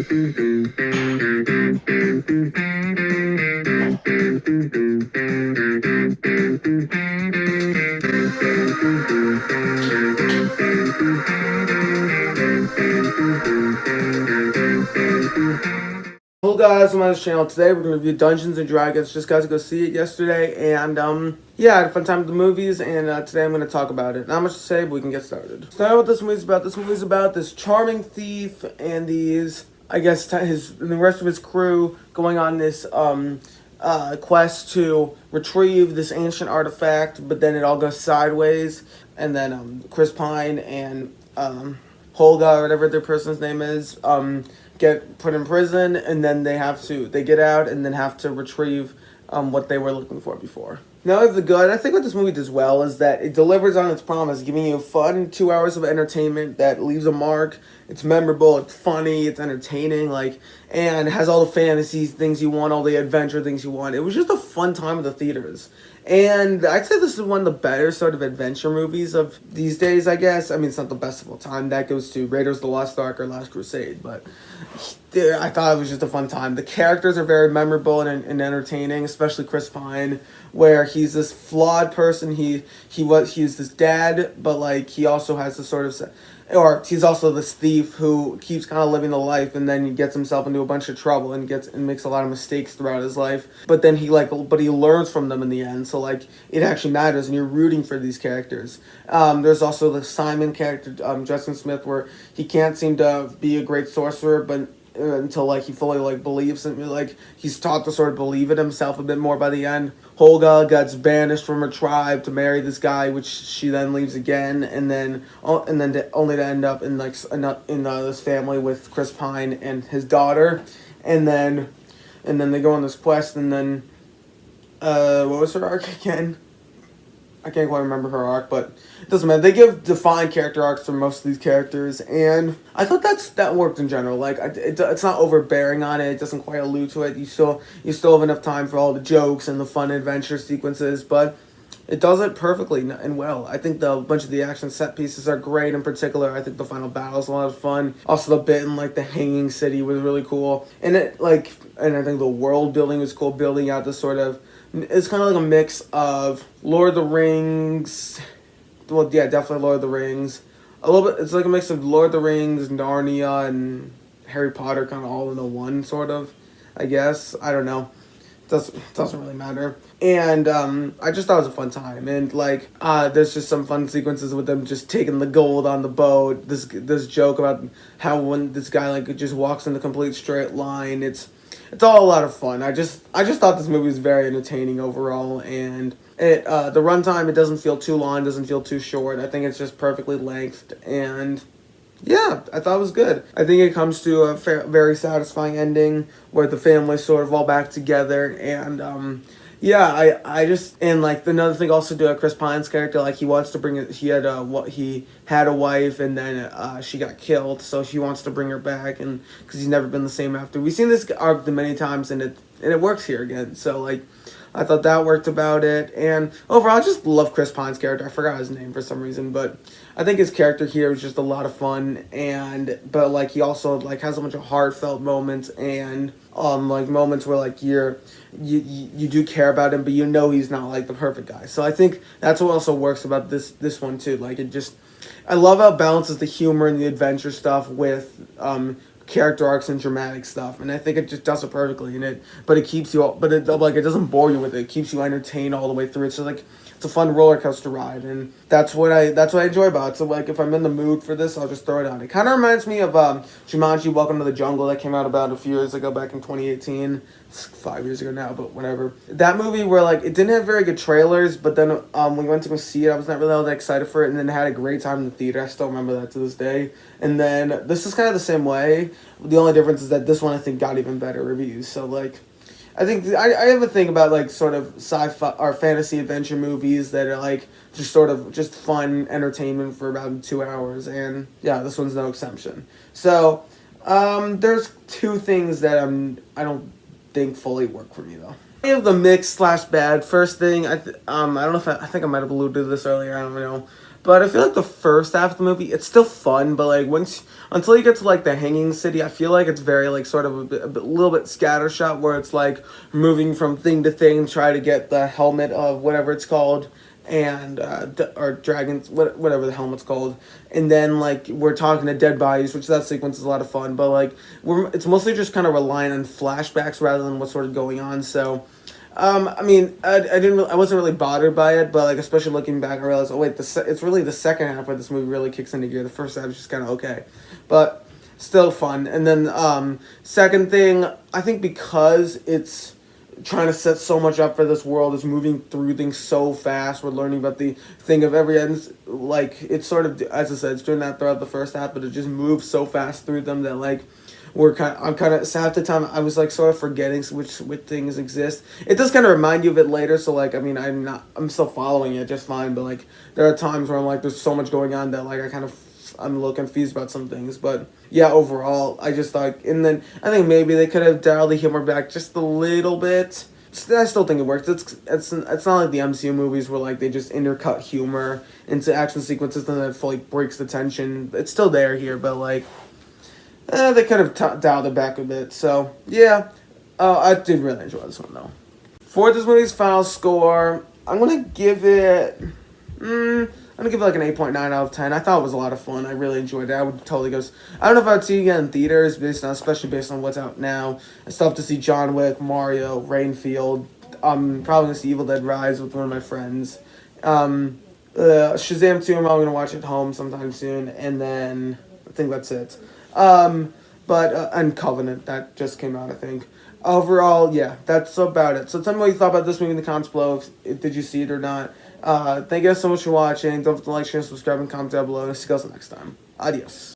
Hello guys, I'm on this channel. Today we're going to review Dungeons and Dragons. Just got to go see it yesterday, and yeah, I had a fun time with the movies, and today I'm going to talk about it. Not much to say, but we can get started. Starting with what this movie's about. This movie's about this charming thief and these, I guess, and the rest of his crew going on this quest to retrieve this ancient artifact, but then it all goes sideways, and then Chris Pine and Holga, or whatever their person's name is, get put in prison, and then they get out and then have to retrieve what they were looking for before. Now, the good, I think what this movie does well is that it delivers on its promise, giving you fun 2 hours of entertainment that leaves a mark. It's memorable, it's funny, it's entertaining, and has all the fantasy things you want, all the adventure things you want. It was just a fun time at the theaters. And I'd say this is one of the better sort of adventure movies of these days, I guess. I mean, it's not the best of all time. That goes to Raiders of the Lost Ark or Last Crusade, but I thought it was just a fun time. The characters are very memorable and entertaining, especially Chris Pine, where he's this flawed person. He's this dad, but he also has this sort of, or he's also this thief who keeps kind of living the life, and then he gets himself into a bunch of trouble and makes a lot of mistakes throughout his life. But then he learns from them in the end. So it actually matters, and you're rooting for these characters. There's also the Simon character, Justin Smith, where he can't seem to be a great sorcerer, but until he fully believes it, he's taught to sort of believe it himself a bit more by the end. Holga gets banished from her tribe to marry this guy, which she then leaves again, and then only to end up in this family with Chris Pine and his daughter, and then they go on this quest, and then what was her arc again? I can't quite remember her arc, but it doesn't matter. They give defined character arcs for most of these characters, and I thought that worked in general. It's not overbearing on it. It doesn't quite allude to it. You still have enough time for all the jokes and the fun adventure sequences, but it does it perfectly and well. I think a bunch of the action set pieces are great. In particular, I think the final battle is a lot of fun. Also, the bit in the hanging city was really cool, and and I think the world building was cool. Building out this sort of, it's kind of like a mix of Lord of the Rings. Well, yeah, definitely Lord of the Rings. A little bit. It's like a mix of Lord of the Rings, Narnia, and Harry Potter, kind of all in the one, sort of. I guess, I don't know. Doesn't really matter. And I just thought it was a fun time. And there's just some fun sequences with them just taking the gold on the boat. This joke about how when this guy just walks in the complete straight line. It's all a lot of fun. I just thought this movie was very entertaining overall, and the runtime, it doesn't feel too long, doesn't feel too short. I think it's just perfectly lengthed, and yeah, I thought it was good. I think it comes to a very satisfying ending where the family's sort of all back together, and yeah, I just, and another thing also to Chris Pine's character, he wants to bring it. He had a wife, and then she got killed, so he wants to bring her back, and because he's never been the same after. We've seen this arc many times, and it works here again. So I thought that worked about it, and overall, I just love Chris Pine's character. I forgot his name for some reason, but I think his character here was just a lot of fun, but he also has a bunch of heartfelt moments, and moments where you do care about him, but he's not the perfect guy. So I think that's what also works about this one too. I love how it balances the humor and the adventure stuff with character arcs and dramatic stuff, and I think it just does it perfectly in it. But it keeps you, but it doesn't bore you with it. It keeps you entertained all the way through. It's just it's a fun roller coaster ride, and that's what I enjoy about it. So if I'm in the mood for this, I'll just throw it on. It kind of reminds me of Jumanji: Welcome to the Jungle that came out about a few years ago, back in 2018. It's 5 years ago now, but whatever. That movie where it didn't have very good trailers, but then when we went to go see it, I was not really all that excited for it, and then had a great time in the theater. I still remember that to this day. And then this is kind of the same way. The only difference is that this one I think got even better reviews. So I think I have a thing about sort of sci-fi or fantasy adventure movies that are just sort of just fun entertainment for about 2 hours, and yeah, this one's no exception. So there's two things that I don't think fully work for me though. I have the mixed / bad. First thing, I don't know if I think I might have alluded to this earlier. I don't know, But I feel like the first half of the movie, it's still fun, but like once until you get to like the Hanging City, I feel like it's very like sort of a little bit scattershot, where it's like moving from thing to thing, try to get the helmet of whatever it's called, and or dragons, whatever the helmet's called, and then like we're talking to dead bodies, which that sequence is a lot of fun, but like it's mostly just kind of relying on flashbacks rather than what's sort of going on. So I mean, I wasn't really bothered by it, but like especially looking back, I realized, oh wait, it's really the second half where this movie really kicks into gear. The first half is just kind of okay, but still fun. And then second thing, I think because it's trying to set so much up for this world, is moving through things so fast. We're learning about the thing of every end. Like it's sort of, as I said, it's doing that throughout the first half, but it just moves so fast through them that like I'm kind of, so half the time I was like sort of forgetting which things exist. It does kind of remind you of it later, so like I mean I'm still following it just fine, but like there are times where I'm like there's so much going on that like I'm a little confused about some things. But yeah, overall I just thought, and then I think maybe they could have dialed the humor back just a little bit. I still think it works. It's not like the MCU movies where like they just intercut humor into action sequences and then it fully breaks the tension. It's still there here, but like they could have dialed it back a bit. So, yeah. I did really enjoy this one, though. For this movie's final score, I'm going to give it... I'm going to give it like an 8.9 out of 10. I thought it was a lot of fun. I really enjoyed it. I would totally go... I don't know if I'd see it again in theaters, especially based on what's out now. I still have to see John Wick, Mario, Rainfield. I'm probably going to see Evil Dead Rise with one of my friends. Shazam 2, I'm probably going to watch at home sometime soon. And then... I think that's it. And Covenant, that just came out, I think. Overall, yeah, that's about it. So tell me what you thought about this movie in the comments below. Did you see it or not? Thank you guys so much for watching. Don't forget to like, share, subscribe, and comment down below. And see you guys next time. Adios.